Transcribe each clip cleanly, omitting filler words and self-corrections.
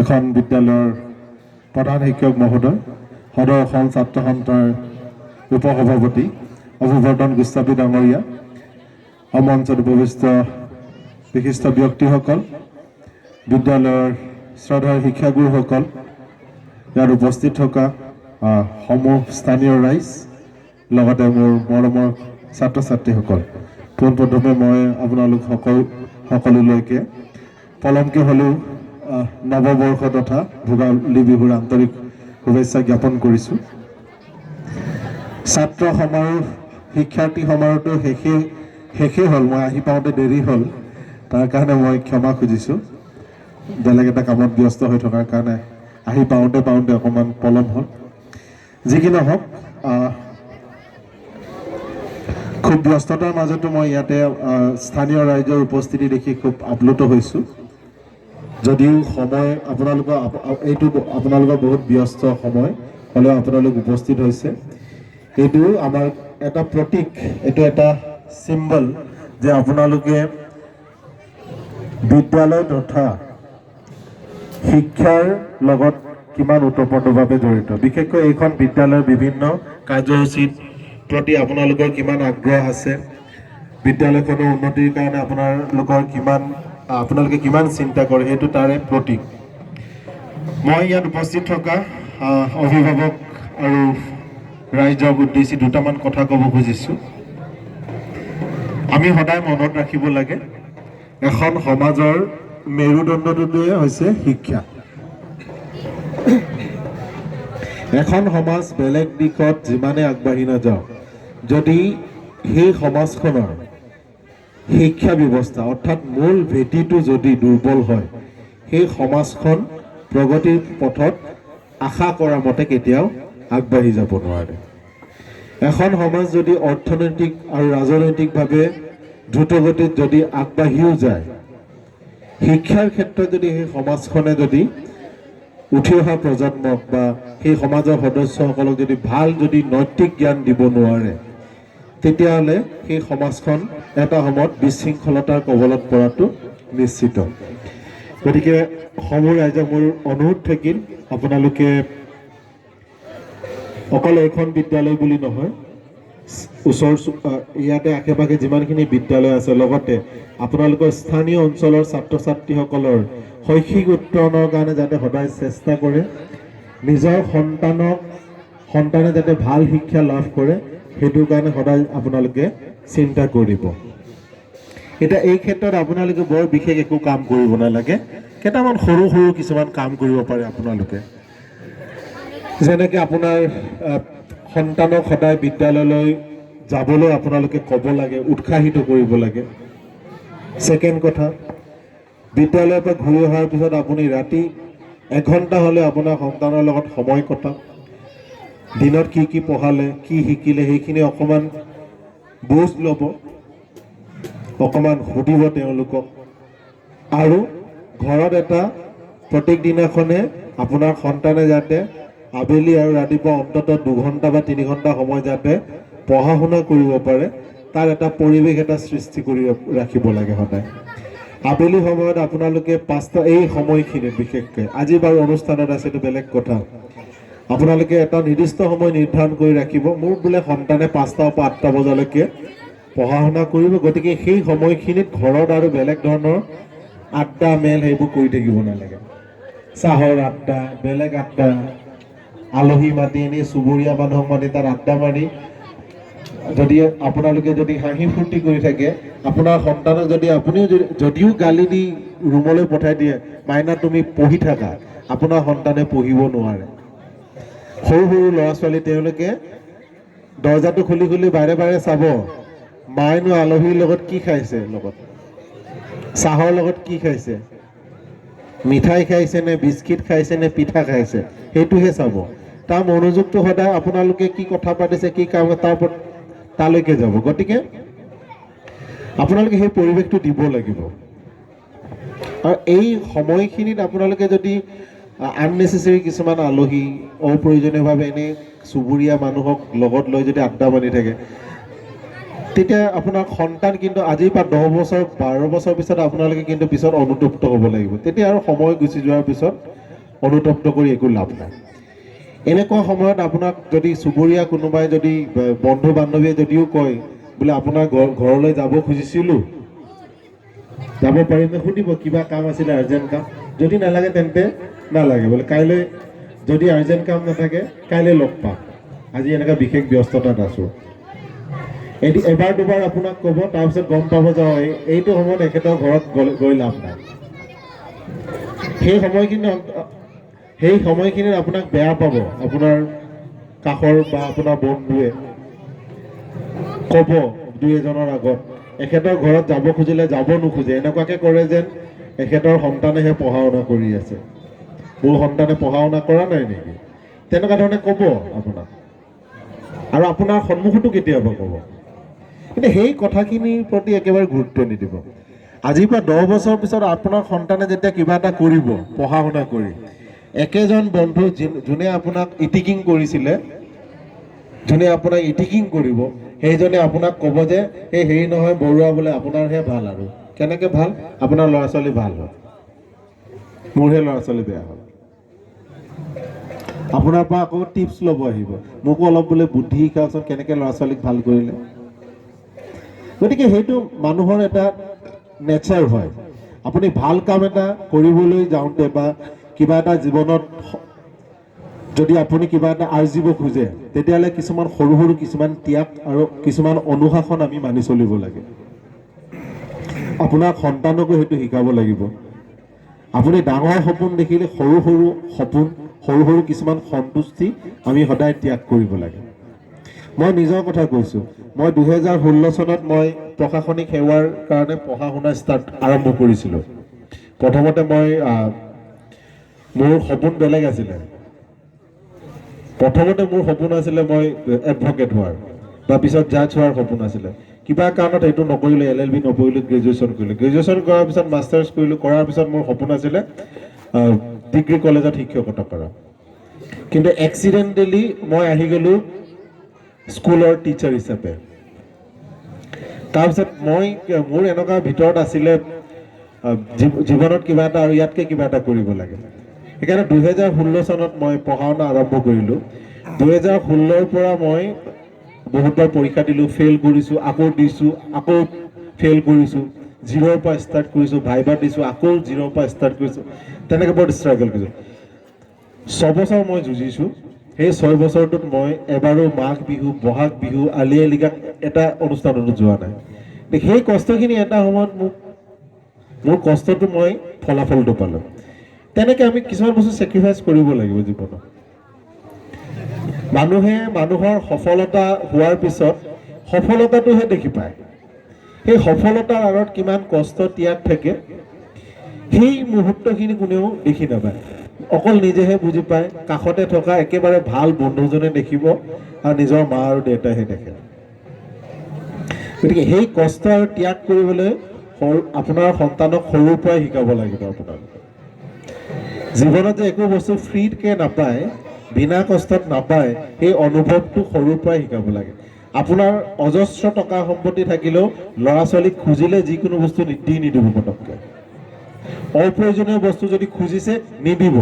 এখন বিদ্যালয়ৰ প্ৰধান শিক্ষক মহোদয়, সদৰ অসম ছাত্ৰ সন্থাৰ উপসভাপতি অভিৱৰ্ধন গোস্বামী ডাঙৰীয়া, মঞ্চত উপবিষ্ট বিশিষ্ট ব্যক্তিসকল, বিদ্যালয়ৰ শ্ৰদ্ধাৰ শিক্ষাগুৰুসকল, ইয়াত উপস্থিত থকা সমূহ স্থানীয় ৰাইজ, লগতে মোৰ মৰমৰ ছাত্ৰ ছাত্ৰীসকল, পোনপ্ৰথমে মই আপোনালোক সকলোলৈকে পলমকৈ হ'লেও নৱবৰ্ষ তথা ভোগালী বিহুৰ আন্তৰিক শুভেচ্ছা জ্ঞাপন কৰিছোঁ। ছাত্ৰ সমাৰোহ, শিক্ষাৰ্থী সমাৰোহটো শেষেই হ'ল, মই আহি পাওঁতে দেৰি হ'ল, তাৰ কাৰণে মই ক্ষমা খুজিছোঁ। বেলেগ এটা কামত ব্যস্ত হৈ থকাৰ কাৰণে আহি পাওঁতে অকণমান পলম হ'ল। যি কি নহওক, খুব ব্যস্ততাৰ মাজতো মই ইয়াতে স্থানীয় ৰাইজৰ উপস্থিতি দেখি খুব আপ্লুত হৈছোঁ। যদিও সময় এইটো আপোনালোকৰ বহুত ব্যস্ত সময় হ'লেও আপোনালোক উপস্থিত হৈছে। এইটো আমাৰ এটা প্ৰতীক, এইটো এটা চিম্বল যে আপোনালোকে বিদ্যালয় তথা শিক্ষাৰ লগত কিমান ওতঃপ্ৰোতভাৱে জড়িত। বিশেষকৈ এইখন বিদ্যালয়ৰ বিভিন্ন কাৰ্যসূচীৰ প্ৰতি আপোনালোকৰ কিমান আগ্ৰহ আছে, বিদ্যালয়খনৰ উন্নতিৰ কাৰণে আপোনালোকে কিমান চিন্তা কৰে, সেইটো তাৰে প্ৰতীক। মই ইয়াত উপস্থিত থকা অভিভাৱক আৰু ৰাইজক উদ্দেশ্যি দুটামান কথা ক'ব খুজিছোঁ। আমি সদায় মনত ৰাখিব লাগে, এখন সমাজৰ মেৰুদণ্ডটোৱে হৈছে শিক্ষা। এখন সমাজ বেলেগ দিশত যিমানে আগবাঢ়ি নাযাওক, যদি সেই সমাজখনৰ শিক্ষা ব্যৱস্থা অৰ্থাৎ মূল ভেটিটো যদি দুৰ্বল হয়, সেই সমাজখন প্ৰগতিৰ পথত আশা কৰা মতে কেতিয়াও আগবাঢ়ি যাব নোৱাৰে। এখন সমাজ যদি অৰ্থনৈতিক আৰু ৰাজনৈতিকভাৱে দ্ৰুতগতিত যদি আগবাঢ়িও যায়, শিক্ষাৰ ক্ষেত্ৰত যদি সেই সমাজখনে যদি উঠি অহা প্ৰজন্মক বা সেই সমাজৰ সদস্যসকলক যদি ভাল নৈতিক জ্ঞান দিব নোৱাৰে, তেতিয়াহ'লে সেই সমাজখন এটা সময়ত বিশৃংখলতাৰ কবলত পৰাটো নিশ্চিত। গতিকে সমূহ ৰাইজক মোৰ অনুৰোধ থাকিল, আপোনালোকে অকল এইখন বিদ্যালয় বুলি নহয়, ইয়াতে আশে পাশে যিমানখিনি বিদ্যালয় আছে, লগতে আপোনালোকৰ স্থানীয় অঞ্চলৰ ছাত্ৰ ছাত্ৰীসকলৰ শৈক্ষিক উত্তৰণৰ কাৰণে যাতে সদায় চেষ্টা কৰে, নিজৰ সন্তানে যাতে ভাল শিক্ষা লাভ কৰে, সেইটো কাৰণে সদায় আপোনালোকে চিন্তা কৰিব। এতিয়া এই ক্ষেত্ৰত আপোনালোকে বৰ বিশেষ একো কাম কৰিব নালাগে, কেইটামান সৰু কিছুমান কাম কৰিব পাৰে আপোনালোকে। যেনেকৈ আপোনাৰ সন্তানক সদায় বিদ্যালয়লৈ যাবলৈ আপোনালোকে ক'ব লাগে, উৎসাহিত কৰিব লাগে। ছেকেণ্ড কথা, বিদ্যালয়ৰ পৰা ঘূৰি অহাৰ পিছত আপুনি ৰাতি এঘণ্টা হ'লে আপোনাৰ সন্তানৰ লগত সময় কটাওক। দিনত কি পঢ়ালে, কি শিকিলে, সেইখিনি অকণমান বুজ ল'ব, অকণমান সুধিব তেওঁলোকক। আৰু ঘৰত প্ৰত্যেক দিনাখনে আপোনাৰ সন্তানে যাতে আবেলি আৰু ৰাতিপুৱা অন্ততঃ 2 ঘণ্টা বা 3 ঘণ্টা সময় যাতে পঢ়া শুনা কৰিব পাৰে, তাৰ এটা পৰিৱেশ সৃষ্টি কৰি ৰাখিব লাগে সদায়। আবেলি সময়ত আপোনালোকে এই সময়খিনিত বিশেষকৈ, আজি বাৰু অনুষ্ঠানত আছে, এইটো বেলেগ কথা, আপোনালোকে এটা নিৰ্দিষ্ট সময় নিৰ্ধাৰণ কৰি ৰাখিব, মোৰ বোলে সন্তানে 5টাৰ পৰা 8টা বজালৈকে পঢ়া শুনা কৰিব। গতিকে সেই সময়খিনিত ঘৰত আৰু বেলেগ ধৰণৰ আড্ডা মেল সেইবোৰ কৰি থাকিব নালাগে। চাহৰ আড্ডা, বেলেগ আড্ডা, আলহী মাতি, এনেই চুবুৰীয়া মানুহক মাতি তাত আড্ডা মাৰি যদি আপোনালোকে হাঁহি ফূৰ্তি কৰি থাকে, আপোনাৰ সন্তানক যদিও গালি দি ৰুমলৈ পঠাই দিয়ে, মাইনা তুমি পঢ়ি থাকা, আপোনাৰ সন্তানে পঢ়িব নোৱাৰে। সৰু ল'ৰা ছোৱালী, তেওঁলোকে দৰ্জাটো খুলি বাৰে চাব, মায়েনো আলহীৰ লগত কি খাইছে, চাহৰ লগত কি খাইছে, মিঠাই খাইছে নে, বিস্কিট খাইছে নে, পিঠা খাইছে, সেইটোহে চাব। তাৰ মনোযোগটো সদায় আপোনালোকে কি কথা পাতিছে, কি কাম, তালৈকে যাব। গতিকে আপোনালোকে সেই পৰিৱেশটো দিব লাগিব। আৰু এই সময়খিনিত আপোনালোকে যদি আননেচেচাৰী কিছুমান আলহী, অপ্ৰয়োজনীয়ভাৱে এনেই চুবুৰীয়া মানুহক লগত লৈ যদি আড্ডা মাৰি থাকে, তেতিয়া আপোনাৰ সন্তান কিন্তু আজিৰ পৰা 10 বছৰ 12 বছৰ পিছত আপোনালোকে কিন্তু পিছত অনুতপ্ত হ'ব লাগিব। তেতিয়া আৰু সময় গুচি যোৱাৰ পিছত অনুতপ্ত কৰি একো লাভ নাই। এনেকুৱা সময়ত আপোনাক যদি চুবুৰীয়া কোনোবাই যদি বন্ধু বান্ধৱীয়ে যদিও কয় বোলে আপোনাৰ ঘৰলৈ যাব খুজিছিলোঁ, যাব পাৰিমনে, সুধিব কিবা কাম আছিলে আৰ্জেণ্ট কাম, যদি নালাগে তেন্তে নালাগে, বোলে কাইলৈ যদি আৰ্জেণ্ট কাম নাথাকে কাইলৈ লগ পাম, আজি এনেকুৱা বিশেষ ব্যস্ততাত আছোঁ। এবাৰ দুবাৰ আপোনাক ক'ব, তাৰপিছত গম পাব যে এইটো সময়ত এখেতৰ ঘৰত গৈ লাভ নাই। সেই সময়খিনিত আপোনাক বেয়া পাব আপোনাৰ কাষৰ বা আপোনাৰ বন্ধুৱে, ক'ব দুই এজনৰ আগত এখেতৰ ঘৰত যাব খুজিলে যাব নোখোজে, এনেকুৱাকে কৰে যেন এখেতৰ সন্তানেহে পঢ়া শুনা কৰি আছে, মোৰ সন্তানে পঢ়া শুনা কৰা নাই নেকি, তেনেকুৱা ধৰণে ক'ব আপোনাক, আৰু আপোনাৰ সন্মুখতো কেতিয়াবা ক'ব। কিন্তু সেই কথাখিনিৰ প্ৰতি একেবাৰে গুৰুত্ব নিদিব। আজিৰ পৰা 10 বছৰ পিছত আপোনাৰ সন্তানে যেতিয়া কিবা এটা কৰিব পঢ়া শুনা কৰি, একেজন বন্ধু যোনে আপোনাক ইটিকিং কৰিছিলে, যোনে আপোনাক ইটিকিং কৰিব, সেইজনে আপোনাক ক'ব যে এই হেৰি নহয় বৰুৱা বোলে আপোনাৰহে ভাল, আৰু কেনেকৈ ভাল, আপোনাৰ ল'ৰা ছোৱালী ভাল হয়, মোৰহে ল'ৰা ছোৱালী বেয়া হয়। আপোনাৰ পৰা আকৌ টিপছ ল'ব আহিব, মোকো অলপ বোলে বুদ্ধি শিকাওকচোন কেনেকৈ ল'ৰা ছোৱালীক ভাল কৰিলে। গতিকে সেইটো মানুহৰ এটা নেচাৰ হয়। আপুনি ভাল কাম এটা কৰিবলৈ যাওঁতে বা কিবা এটা জীৱনত যদি আপুনি কিবা এটা আৰ্জিব খোজে, তেতিয়াহ'লে কিছুমান সৰু সৰু কিছুমান ত্যাগ আৰু কিছুমান অনুশাসন আমি মানি চলিব লাগে। আপোনাৰ সন্তানকো সেইটো শিকাব লাগিব। আপুনি ডাঙৰ সপোন দেখিলে সৰু সৰু সপোন, সৰু সৰু কিছুমান সন্তুষ্টি আমি সদায় ত্যাগ কৰিব লাগে। মই নিজৰ কথা কৈছোঁ, মই 2016 চনত মই প্ৰশাসনিক সেৱাৰ কাৰণে পঢ়া শুনা আৰম্ভ কৰিছিলোঁ। প্ৰথমতে মোৰ সপোন বেলেগ আছিলে। প্ৰথমতে মোৰ সপোন আছিলে মই এডভকেট হোৱাৰ, বা পিছত জাজ হোৱাৰ সপোন আছিলে। কিবা কাৰণত সেইটো নকৰিলোঁ, LLB নপঢ়িলোঁ, গ্ৰেজুৱেশ্যন কৰিলোঁ। গ্ৰেজুৱেশ্যন কৰাৰ পিছত মাষ্টাৰ্ছ কৰিলোঁ, কৰাৰ পিছত মোৰ সপোন আছিলে ডিগ্ৰী কলেজত শিক্ষকতা কৰা। কিন্তু এক্সিডেণ্টেলি মই আহি গ'লোঁ স্কুলৰ টিচাৰ হিচাপে। তাৰপিছত মোৰ এনেকুৱা ভিতৰত আছিলে জীৱনত কিবা এটা আৰু ইয়াতকৈ কিবা এটা কৰিব লাগে। সেইকাৰণে 2016 চনত মই পঢ়া শুনা আৰম্ভ কৰিলোঁ। 2016ৰ পৰা মই বহুতবাৰ পৰীক্ষা দিলোঁ, ফেইল কৰিছোঁ, আকৌ দিছোঁ, আকৌ ফেইল কৰিছোঁ, 0ৰ পৰা ষ্টাৰ্ট কৰিছোঁ, ভাইবা দিছোঁ, আকৌ 0ৰ পৰা ষ্টাৰ্ট কৰিছোঁ, তেনেকৈ বৰ ষ্ট্ৰাগল কৰিছোঁ। 6 বছৰ মই যুঁজিছোঁ। সেই 6 বছৰটোত মই এবাৰো মাঘ বিহু, বহাগ বিহু, আলি আই লৃগাং এটা অনুষ্ঠানতো যোৱা নাই। সেই কষ্টখিনি এটা সময়ত মোৰ কষ্টটো মই ফলাফলটো পালোঁ। তেনেকৈ আমি কিছুমান বস্তু ছেক্ৰিফাইচ কৰিব লাগিব জীৱনত। মানুহে মানুহৰ সফলতা হোৱাৰ পিছত সফলতাটোহে দেখি পায়, সেই সফলতাৰ আঁৰত কিমান কষ্ট ত্যাগ থাকে সেই মুহূৰ্তখিনি কোনেও দেখি নাপায়, অকল নিজেহে বুজি পায়। কাষতে থকা একেবাৰে ভাল বন্ধুজনে দেখিব আৰু নিজৰ মা আৰু দেউতাইহে দেখে। গতিকে সেই কষ্ট আৰু ত্যাগ কৰিবলৈ আপোনাৰ সন্তানক সৰুৰ পৰাই শিকাব লাগিব। আপোনালোকে জীৱনত যে একো বস্তু ফ্ৰীকৈ নাপায়, বিনা কষ্টত নাপায়, সেই অনুভৱটো সৰুৰ পৰাই শিকাব লাগে। আপোনাৰ অজস্ৰ টকা সম্পত্তি থাকিলেও ল'ৰা ছোৱালীক খুজিলে যিকোনো বস্তু দি নিদিব পটককৈ। অপ্ৰয়োজনীয় বস্তু যদি খুজিছে নিদিব।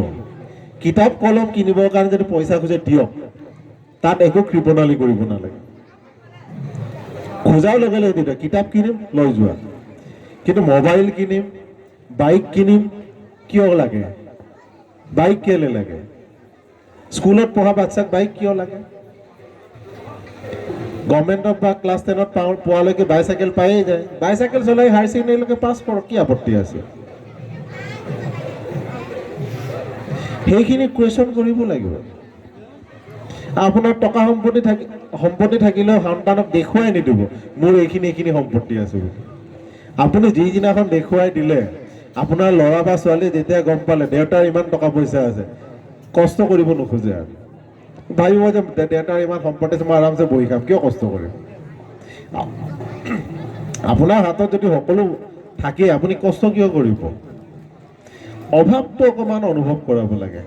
কিতাপ কলম কিনিবৰ কাৰণে যদি পইচা খোজে দিয়ক, তাত একো কৃপণালি কৰিব নালাগে। খোজাৰ লগে লগে দিয়ক, কিতাপ কিনিম লৈ যোৱা, কিন্তু মোবাইল কিনিম, বাইক কিনিম কিয় লাগে? বাইক কেলে লাগে? স্কুলত পঢ়া বাচ্চাক বাইক কিয় লাগে? গভৰ্ণমেণ্টত বা ক্লাছ 10ত পোৱালৈকে বাইচাইকেল পায়েই যায়, বাইচাইকেল চলাই হায়াৰ ছেকেণ্ডেৰীলৈকে পাছ কৰক, কি আপত্তি আছে? সেইখিনি কুৱেশ্যন কৰিব লাগিব। আপোনাৰ টকা সম্পত্তি থাকিলেও সন্তানক দেখুৱাই নিদিব মোৰ এইখিনি সম্পত্তি আছে বুলি। আপুনি যিদিনাখন দেখুৱাই দিলে, আপোনাৰ ল'ৰা বা ছোৱালী যেতিয়া গম পালে দেউতাৰ ইমান টকা পইচা আছে, কষ্ট কৰিব নোখোজে আৰু ভাবিব যে দেউতাৰ ইমান সম্পত্তি আছে, মই আৰামছে বহি খাম, কিয় কষ্ট কৰিম? আপোনাৰ হাতত যদি সকলো থাকে আপুনি কষ্ট কিয় কৰিব? অভাৱটো অকণমান অনুভৱ কৰাব লাগে,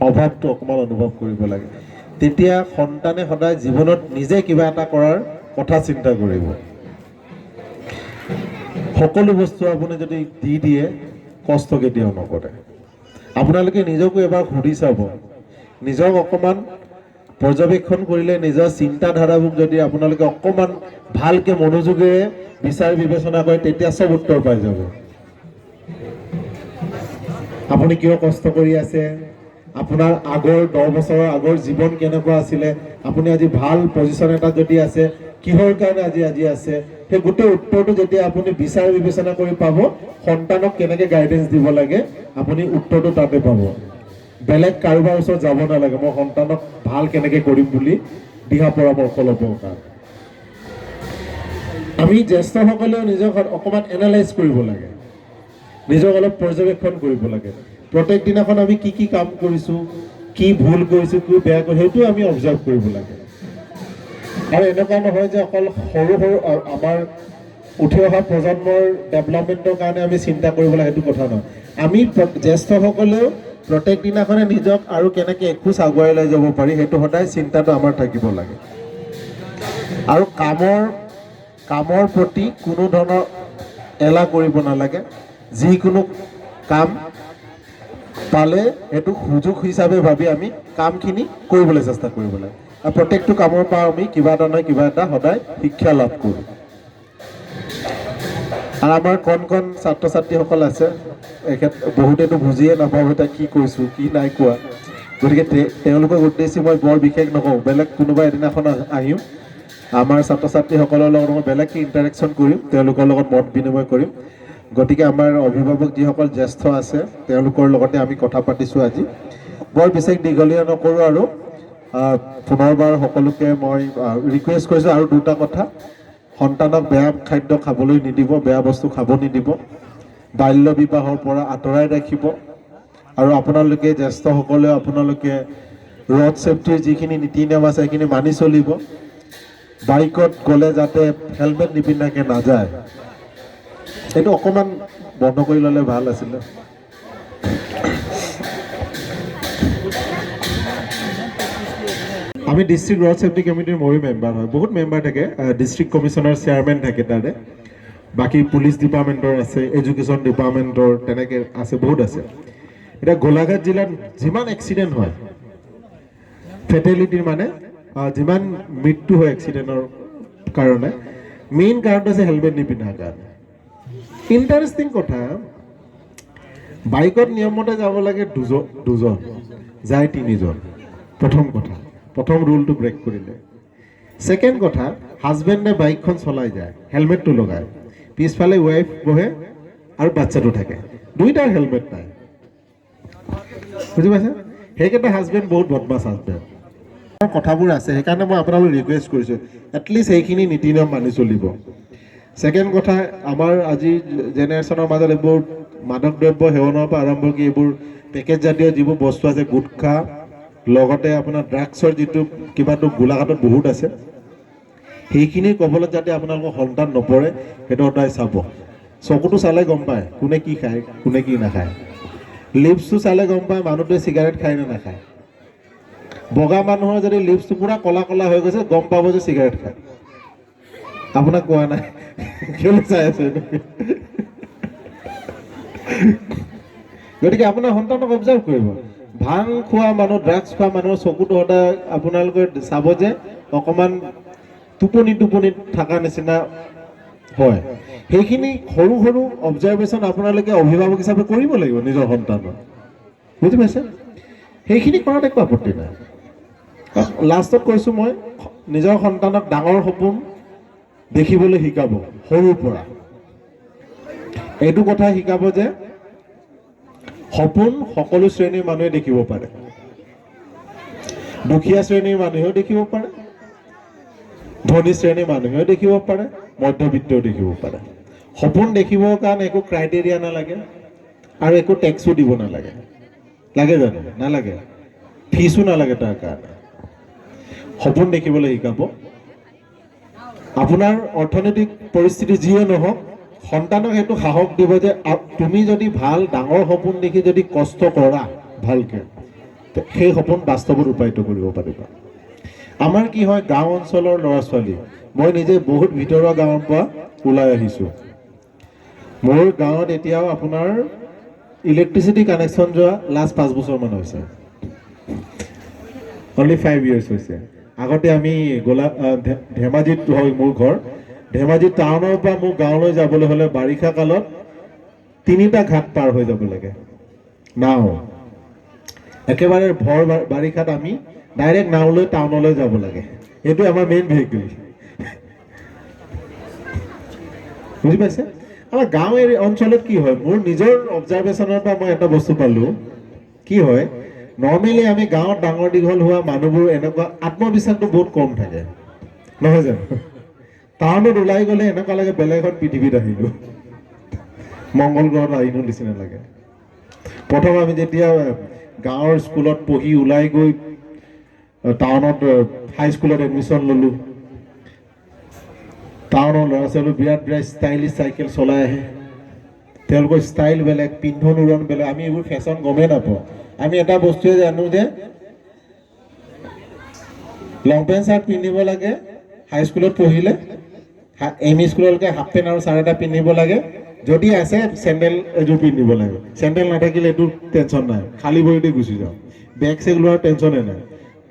অভাৱটো অকণমান অনুভৱ কৰিব লাগে। তেতিয়া সন্তানে সদায় জীৱনত নিজে কিবা এটা কৰাৰ কথা চিন্তা কৰিব। সকলো বস্তু আপুনি যদি দি দিয়ে কষ্ট কেতিয়াও নকৰে। আপোনালোকে নিজকো এবাৰ সুধি চাব, নিজক অকণমান পৰ্যবেক্ষণ কৰিলে নিজৰ চিন্তাধাৰাবোৰ যদি আপোনালোকে অকণমান ভালকৈ মনোযোগেৰে বিচাৰ বিবেচনা কৰে তেতিয়া চব উত্তৰ পাই যাব। আপুনি কিয় কষ্ট কৰি আছে, আপোনাৰ আগৰ 10 বছৰৰ আগৰ জীৱন কেনেকুৱা আছিলে, আপুনি আজি ভাল পজিশ্যন এটা যদি আছে কিহৰ কাৰণে আজি আছে, সেই গোটেই উত্তৰটো যেতিয়া আপুনি বিচাৰ বিবেচনা কৰি পাব, সন্তানক কেনেকৈ গাইডেঞ্চ দিব লাগে আপুনি উত্তৰটো তাতে পাব। বেলেগ কাৰোবাৰ ওচৰত যাব নালাগে মই সন্তানক ভাল কেনেকৈ কৰিম বুলি দিহা পৰামৰ্শ ল'বৰ কাৰণে। আমি জ্যেষ্ঠসকলেও নিজক অকণমান এনালাইজ কৰিব লাগে, নিজক অলপ পৰ্যবেক্ষণ কৰিব লাগে। প্ৰত্যেক দিনাখন আমি কি কাম কৰিছোঁ, কি ভুল কৰিছোঁ, কি বেয়া কৰিছোঁ, সেইটো আমি অবজাৰ্ভ কৰিব লাগে। আৰু এনেকুৱা নহয় যে অকল সৰু আমাৰ উঠি অহা প্ৰজন্মৰ ডেভেলপমেণ্টৰ কাৰণে আমি চিন্তা কৰিব লাগে, সেইটো কথা নহয়। আমি জ্যেষ্ঠসকলেও প্ৰত্যেক দিনাখনে নিজক আৰু কেনেকৈ এখোজ আগুৱাই লৈ যাব পাৰি সেইটো সদায় চিন্তাটো আমাৰ থাকিব লাগে। আৰু কামৰ প্ৰতি কোনো ধৰণৰ এলাহ কৰিব নালাগে। যিকোনো কাম পালে সেইটো সুযোগ হিচাপে ভাবি আমি কামখিনি কৰিবলৈ চেষ্টা কৰিব লাগে। আৰু প্ৰত্যেকটো কামৰ পৰা আমি কিবা এটা নহয় কিবা এটা সদায় শিক্ষা লাভ কৰোঁ। আৰু আমাৰ কণ ছাত্ৰ ছাত্ৰীসকল আছে, বহুতেতো বুজিয়ে নাপাব এতিয়া কি কৈছোঁ কি নাই কোৱা, গতিকে তেওঁলোকক উদ্দেশ্যি মই বৰ বিশেষ নকওঁ। বেলেগ কোনোবা এদিনাখন আহিম আমাৰ ছাত্ৰ ছাত্ৰীসকলৰ লগত মই বেলেগকৈ ইণ্টাৰেকশ্যন কৰিম, তেওঁলোকৰ লগত মত বিনিময় কৰিম। গতিকে আমাৰ অভিভাৱক যিসকল জ্যেষ্ঠ আছে তেওঁলোকৰ লগতে আমি কথা পাতিছোঁ আজি। বৰ বিশেষ দীঘলীয়া নকৰোঁ আৰু পুনৰবাৰ সকলোকে মই ৰিকুৱেষ্ট কৰিছোঁ আৰু দুটা কথা, সন্তানক বেয়া খাদ্য খাবলৈ নিদিব, বেয়া বস্তু খাব নিদিব, বাল্য বিবাহৰ পৰা আঁতৰাই ৰাখিব। আৰু আপোনালোকে জ্যেষ্ঠসকলেও আপোনালোকে ৰড ছেফটিৰ যিখিনি নীতি নিয়ম আছে সেইখিনি মানি চলিব। বাইকত গ'লে যাতে হেলমেট নিপিন্ধাকৈ নাযায়, সেইটো অকণমান বন্ধ কৰি ল'লে ভাল আছিলে। আমি ডিষ্ট্ৰিক্ট ৰড ছেফটি কমিটিৰ ময়ো মেম্বাৰ হয়, বহুত মেম্বাৰ থাকে, ডিষ্ট্ৰিক্ট কমিশ্যনাৰ চেয়াৰমেন থাকে তাতে, বাকী পুলিচ ডিপাৰ্টমেণ্টৰ আছে, এডুকেশ্যন ডিপাৰ্টমেণ্টৰ তেনেকৈ আছে, বহুত আছে। এতিয়া গোলাঘাট জিলাত যিমান এক্সিডেণ্ট হয়, ফেটেলিটিৰ মানে যিমান মৃত্যু হয় এক্সিডেণ্টৰ কাৰণে, মেইন কাৰণটো হৈছে হেলমেট নিপিন্ধাৰ কাৰণে। ইণ্টাৰেষ্টিং কথা, বাইকত নিয়মমতে যাব লাগে দুজন, যায় 3জন। প্ৰথম কথা, প্ৰথম ৰুলটো ব্ৰেক কৰিলে। ছেকেণ্ড কথা, হাজবেণ্ডে বাইকখন চলাই যায়, হেলমেটটো লগায়, পিছফালে ৱাইফ বহে আৰু বাচ্চাটো থাকে, দুইটাৰ হেলমেট নাই। বুজি পাইছে? সেইকেইটা হাজবেণ্ড বহুত বদমাছ হাজবেণ্ড। কথাবোৰ আছে, সেইকাৰণে মই আপোনালোকক ৰিকুৱেষ্ট কৰিছোঁ এটলিষ্ট সেইখিনি নীতি নিয়ম মানি চলিব। ছেকেণ্ড কথা, আমাৰ আজি জেনেৰেশ্যনৰ মাজত এইবোৰ মাদক দ্ৰব্য সেৱনৰ পৰা আৰম্ভ কৰি এইবোৰ পেকেটজাতীয় যিবোৰ বস্তু আছে, গুটখা, লগতে আপোনাৰ ড্ৰাগছৰ যিটো কিবাটো গোলাঘাটত বহুত আছে, সেইখিনিৰ কবলত যাতে আপোনালোকৰ সন্তান নপৰে সেইটো সদায় চাব। চকুটো চালে গম পায় কোনে কি খায় কোনে কি নাখায়, লিপছটো চালে গম পায় মানুহটোৱে চিগাৰেট খায় নে নাখায়। বগা মানুহৰ যদি লিপছটো পুৰা কলা কলা হৈ গৈছে গম পাব যে চিগাৰেট খায়। আপোনাক কোৱা নাই, কেলৈ চাই আছে? গতিকে আপোনাৰ সন্তানক অবজাৰ্ভ কৰিব। ভাং খোৱা মানুহ, ড্ৰাগছ খোৱা মানুহৰ চকুটো সদায় আপোনালোকে চাব যে অকণমান টোপনি থকা নিচিনা হয়। সেইখিনি সৰু সৰু অবজাৰ্ভেশ্যন আপোনালোকে অভিভাৱক হিচাপে কৰিব লাগিব নিজৰ সন্তানৰ। বুজি পাইছে? সেইখিনি কৰাত একো আপত্তি নাই। লাষ্টত কৈছোঁ মই, নিজৰ সন্তানক ডাঙৰ সপোন দেখিবলৈ শিকাব সৰুৰ পৰা। এইটো কথা শিকাব যে সপোন সকলো শ্ৰেণীৰ মানুহে দেখিব পাৰে, দুখীয়া শ্ৰেণীৰ মানুহেও দেখিব পাৰে, ধনী শ্ৰেণীৰ মানুহেও দেখিব পাৰে, মধ্যবিত্তও দেখিব পাৰে। সপোন দেখিবৰ কাৰণে একো ক্ৰাইটেৰিয়া নালাগে আৰু একো টেক্সো দিব নালাগে। লাগে জানো? নালাগে। ফিজো নালাগে তাৰ কাৰণে। সপোন দেখিবলৈ শিকাব। আপোনাৰ অৰ্থনৈতিক পৰিস্থিতি যিয়ে নহওক, সন্তানক সেইটো সাহস দিব যে তুমি যদি ভাল ডাঙৰ সপোন দেখি যদি কষ্ট কৰা ভালকৈ, সেই সপোন বাস্তৱত ৰূপায়িত কৰিব পাৰিবা। আমাৰ কি হয়, গাঁও অঞ্চলৰ ল'ৰা ছোৱালী, মই নিজে বহুত ভিতৰুৱা গাঁৱৰ পৰা ওলাই আহিছোঁ। মোৰ গাঁৱত এতিয়াও আপোনাৰ ইলেক্ট্ৰিচিটি কানেকশ্যন যোৱা লাষ্ট 5 বছৰমান হৈছে, অনলি 5 years হৈছে। আগতে আমি ধেমাজিত হয় মোৰ ঘৰ, ধেমাজি টাউনৰ পৰা মোৰ গাঁৱলৈ যাবলৈ হ'লে বাৰিষা কালত 3টা ঘাট পাৰ হৈ যাব লাগে নাও। একেবাৰে ভৰ বাৰিষাত আমি ডাইৰেক্ট নাও লৈ টাউনলৈ যাব লাগে, এইটো আমাৰ মেইন ভেহিকল। বুজি পাইছে? আমাৰ গাঁও অঞ্চলত কি হয়, মোৰ নিজৰ অবজাৰভেশ্যনৰ পৰা মই এটা বস্তু পালোঁ, কি হয় নৰ্মেলি আমি গাঁৱত ডাঙৰ দীঘল হোৱা মানুহবোৰ এনেকুৱা আত্মবিশ্বাসটো বহুত কম থাকে, নহয় জানো? টাউনত ওলাই গ'লে এনেকুৱা লাগে বেলেগ এখন পৃথিৱীত আহিলোঁ, মংগল গ্ৰহত আহিলোঁ নিচিনা লাগে। প্ৰথম আমি যেতিয়া গাঁৱৰ স্কুলত পঢ়ি ওলাই গৈ টাউনত হাইস্কুলত এডমিশ্যন ল'লোঁ, টাউনৰ ল'ৰা ছোৱালী বিৰাট বিৰাট ষ্টাইলিছ চাইকেল চলাই আহে, তেওঁলোকৰ ষ্টাইল বেলেগ, পিন্ধন উৰণ বেলেগ। আমি এইবোৰ ফেশ্বন গমেই নাপাওঁ। আমি এটা বস্তুৱে জানো যে লং পেণ্ট চাৰ্ট পিন্ধিব লাগে, হাইস্কুলত পঢ়িলে এম ই স্কুললৈকে হাফ পেণ্ট আৰু চাৰ্ট এটা পিন্ধিব লাগে, যদি আছে চেণ্ডেল এযোৰ পিন্ধিব লাগে। চেণ্ডেল নাথাকিলে এইটো টেনশ্যন নাই, খালী ভৰিতে গুচি যাওঁ, বেগ চেগ লোৱাৰ টেনশ্যনে নাই।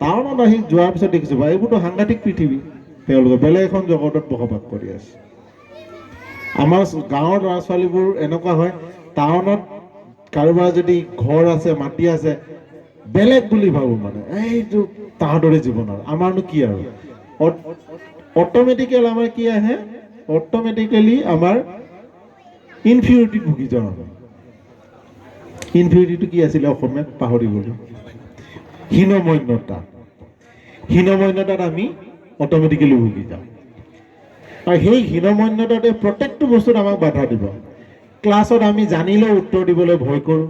টাউনত আহি যোৱাৰ পিছত দেখিছোঁ বা এইবোৰতো সাংঘাতিক পৃথিৱী, তেওঁলোকে বেলেগ এখন জগতত বসবাস কৰি আছে। আমাৰ গাঁৱৰ ল'ৰা ছোৱালীবোৰ এনেকুৱা হয়, টাউনত কাৰোবাৰ যদি ঘৰ আছে মাটি আছে বেলেগ বুলি ভাবোঁ, মানে এইটো তাহাঁতৰে জীৱন আৰু আমাৰনো কি আৰু। অট'মেটিকেল আমাৰ কি আহে, অট'মেটিকেলি আমাৰ ইনফিউৰিটিত ভুগি যাওঁ আমি। ইনফিউৰিটিটো কি আছিলে অসমীয়াত পাহৰি গ'লোঁ, হীনমন্যতা। হীনমন্যতাত আমি অট'মেটিকেলি ভুগি যাওঁ, আৰু সেই হীনমন্যতাতে প্ৰত্যেকটো বস্তুত আমাক বাধা দিব। ক্লাছত আমি জানিলেও উত্তৰ দিবলৈ ভয় কৰোঁ,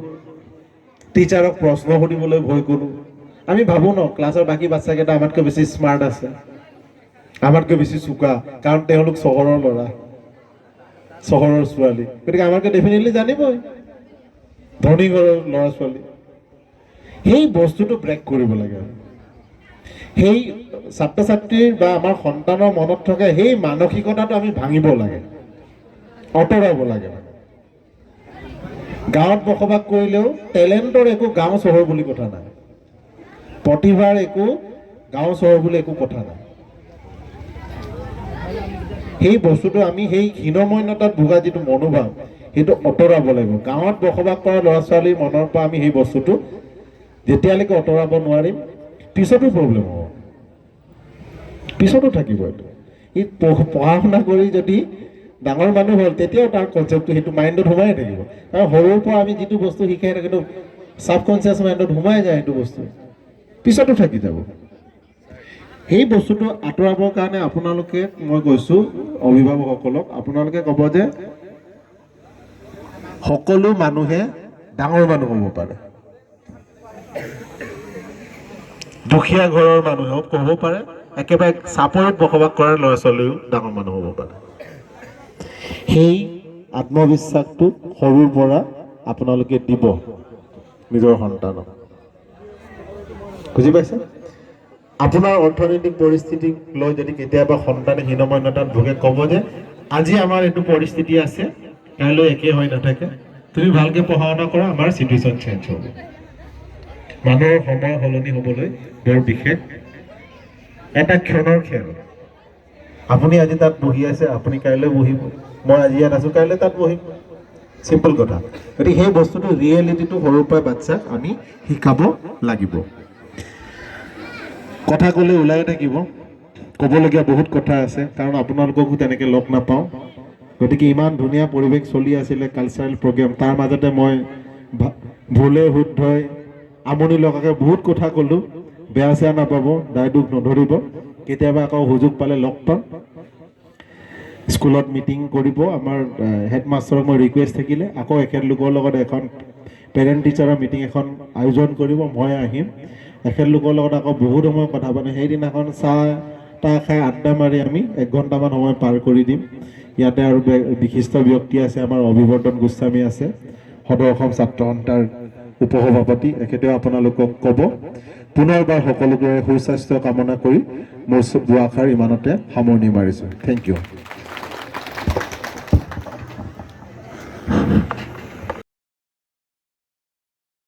টিচাৰক প্ৰশ্ন সুধিবলৈ ভয় কৰোঁ। আমি ভাবোঁ ন ক্লাছৰ বাকী বাচ্চাকেইটা আমাতকৈ বেছি স্মাৰ্ট আছে, আমাতকৈ বেছি চোকা, কাৰণ তেওঁলোক চহৰৰ ল'ৰা, চহৰৰ ছোৱালী, গতিকে আমাতকৈ ডেফিনেটলি জানিবই, ধনী ঘৰৰ ল'ৰা ছোৱালী। সেই বস্তুটো ব্ৰেক কৰিব লাগে। সেই ছাত্ৰ ছাত্ৰীৰ বা আমাৰ সন্তানৰ মনত থকা সেই মানসিকতাটো আমি ভাঙিব লাগে, আঁতৰাব লাগে। গাঁৱত বসবাস কৰিলেও টেলেণ্টৰ একো গাঁও চহৰ বুলি কথা নাই, প্ৰতিভাৰ একো গাঁও চহৰ বুলি একো কথা নাই। সেই বস্তুটো আমি সেই হীনমন্যতাত ভোগা যিটো মনোভাৱ, সেইটো আঁতৰাব লাগিব। গাঁৱত বসবাস কৰা ল'ৰা ছোৱালীৰ মনৰ পৰা আমি সেই বস্তুটো যেতিয়ালৈকে আঁতৰাব নোৱাৰিম, পিছতো প্ৰব্লেম হ'ব, পিছতো থাকিব। এইটো ই পঢ়া শুনা কৰি যদি ডাঙৰ মানুহ হ'ল তেতিয়াও তাৰ কনচেপ্টটো সেইটো মাইণ্ডত সোমাই থাকিব, কাৰণ সৰুৰ পৰা আমি যিটো বস্তু শিকাই থাকোঁ সেইটো ছাবকনচিয়াছ মাইণ্ডত সোমাই যায়, সেইটো বস্তু পিছতো থাকি যাব। সেই বস্তুটো আঁতৰাবৰ কাৰণে আপোনালোকে, মই কৈছোঁ অভিভাৱকসকলক, আপোনালোকে ক'ব যে সকলো মানুহে ডাঙৰ মানুহ হ'ব পাৰে, দুখীয়া ঘৰৰ মানুহেও ক'ব পাৰে, একেবাৰে চাপৰত বসবাস কৰা ল'ৰা ছোৱালীও ডাঙৰ মানুহ হ'ব পাৰে। সেই আত্মবিশ্বাসটো সৰুৰ পৰা আপোনালোকে দিব নিজৰ সন্তানক, বুজি পাইছে? আপোনাৰ অৰ্থনৈতিক পৰিস্থিতিক লৈ যদি কেতিয়াবা সন্তানে হীনমন্যতাত ভোগে, ক'ব যে আজি আমাৰ এইটো পৰিস্থিতি আছে, কাইলৈ একেই হৈ নাথাকে, তুমি ভালকৈ পঢ়া শুনা কৰা, আমাৰ চিটুৱেশ্যন চেঞ্জ হ'ব। মানুহৰ সময় সলনি হ'বলৈ বৰ বিশেষ এটা ক্ষণৰ খেল। আপুনি আজি তাত বহি আছে, আপুনি কাইলৈ বহিব, মই আজি ইয়াত আছোঁ, কাইলৈ তাত বহিম, চিম্পল কথা। গতিকে সেই বস্তুটো ৰিয়েলিটিটো সৰুৰ পৰাই বাচ্চাক আমি শিকাব লাগিব। কথা ক'লে ওলাই থাকিব, ক'বলগীয়া বহুত কথা আছে, কাৰণ আপোনালোককো তেনেকৈ লগ নাপাওঁ। গতিকে ইমান ধুনীয়া পৰিৱেশ চলি আছিলে, কালচাৰেল প্ৰগ্ৰেম, তাৰ মাজতে মই ভুলে শুদ্ধই আমনি লগাকৈ বহুত কথা ক'লোঁ, বেয়া চেয়া নাপাব, দায় দুখ নধৰিব। কেতিয়াবা আকৌ সুযোগ পালে লগ পাম, স্কুলত মিটিং কৰিব। আমাৰ হেডমাষ্টাৰক মই ৰিকুৱেষ্ট থাকিলে আকৌ এখেতলোকৰ লগত এখন পেৰেণ্ট টিচাৰৰ মিটিং এখন আয়োজন কৰিব, মই আহিম, এখেতলোকৰ লগত আকৌ বহুত সময় কথা পাতিম। সেইদিনাখন চাহ তাহ খাই আড্ডা মাৰি আমি 1 ঘণ্টামান সময় পাৰ কৰি দিম। ইয়াতে আৰু বিশিষ্ট ব্যক্তি আছে, আমাৰ অভিৱৰ্ধন গোস্বামী আছে, সদৌ অসম ছাত্ৰ সন্থাৰ উপসভাপতি, এখেতেও আপোনালোকক ক'ব। পুনৰবাৰ সকলোকে সুস্বাস্থ্য কামনা কৰি মোৰ দুআষাৰ ইমানতে সামৰণি মাৰিছোঁ। Thank U.